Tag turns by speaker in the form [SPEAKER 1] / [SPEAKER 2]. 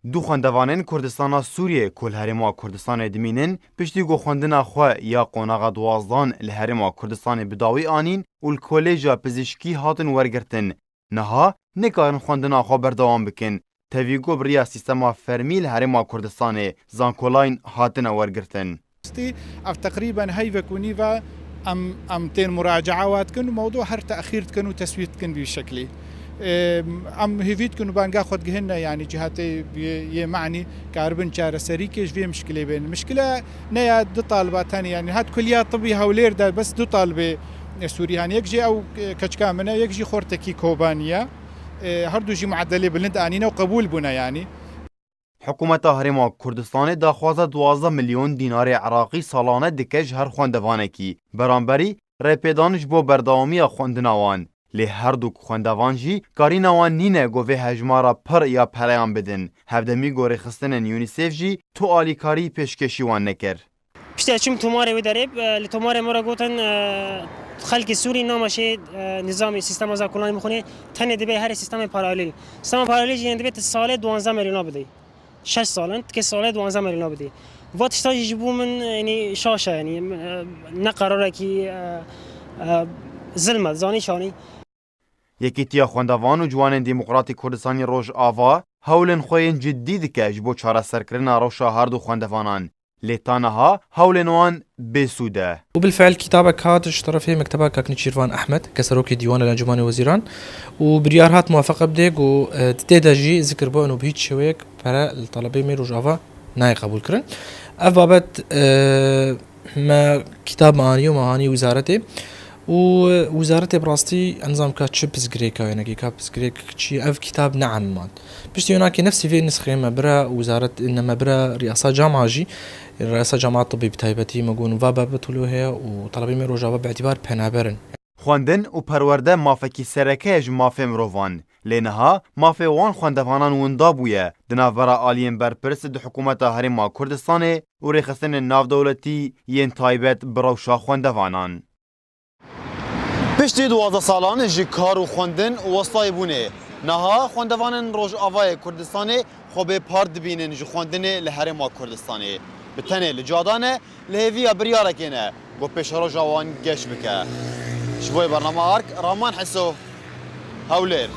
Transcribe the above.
[SPEAKER 1] دو خوندوانین کردستان سوریه کل هرما کردستان دمینن پشتی گو خوندنا خو یا قوناغ دوازدان لهرما کردستان بداوی آنین و الکوليجا پزشکی هاتن ورگرتن نها نکارن خوندنا خو بردوام بکن تاویگو بریا سیستما فرمیل هرما کردستان زانکولاین هاتن ورگرتن
[SPEAKER 2] او تقريبا هي بكوني و ام تين مراجعات كن موضوع هر تاخير كن وتسويت كن بشكلي ام هيفيت كن بانغا خد جهنا يعني جهاتي معني كاربن شار سريكش في مشكله بين المشكله نيا دو طالبات ثاني يعني هاد كليات طبيه ولير ده بس دو طالبه سوريان يكجي او كشكامنا يكجي خورتكي كوبانيا هردو جي معدله بلند انينا وقبول بنا يعني
[SPEAKER 1] حکومت هرما کردستان داخوازه 12 میلیون دینار عراقی سالانه دکج هر خوندوانه کی برانبری رپیدانش بو برداوامی خوندناوان لی هر دو خوندوان جی کاریناوان نینه گوه هجمارا پر یا پریان بدن هفدمی گوری خستن یونیسف جی تو آلیکاری پیشکشی وان نکر
[SPEAKER 3] پشتی چم توماره و دریب لتوماره مرا گوتن خلق سوری نامشه نظام سیستم زاکولانی میخونه تنه دبی هر سیستم پارالل جی دبی سال 12 میلیون بده 6 سالن که سال 12 میلیون بده وقت اشتاجی جبو من يعني شاشه يعني نقراره کی ظلمت زانی شانی
[SPEAKER 1] یکیتیا خوندوان و جوان دموکراتی کردستانی روش آوا هولن خوین جدی دکه جبو چاره سرکرنا روشا هر دو خوندوانان لتانها هولن وان بسوده
[SPEAKER 4] وبالفعل كتابك هات اشترى فيه مكتبه كاكنيتشيرفان احمد كسروكي ديوان الانجمن وزيران وبريار هات موافقه بديك وتداجي ذكر بو انه بهيج شويك برا الطلبه ميرو جافا ناي قبول كرن اف بابت ما كتاب معاني وزارتي ووزارتي براستي نظام كاتشبس جريكا يعني كابس جريك شي اف كتاب نعم مال بشتي هناك نفسي في نسخه ما برا وزاره انما برا رئاسه جامعه جي رئاسه جامعه طبي بتايبتي مقون وبابا بتولوها وطلبي ميرو جواب باعتبار بنابرن
[SPEAKER 1] خواندن و پرورده مافکی سرکهج مافه مروان لینها مافه وان خواندوانان وندا بویه دناورا آلین برپرس د حکومت هرما کردستان و ریخستن ناو دولتی ین تایبت بروشا خواندوانان پشتی 12 سالان جی کار و خواندن وسطای بونه نها خواندوانان روج آوای کردستان خوب پارد بینن جی خواندن لهرما کردستان بتنه لجادانه لهوی بریارکینه گو پیش رو جوان گش بکه شبوی برنامه آرک رامان حسو هولیر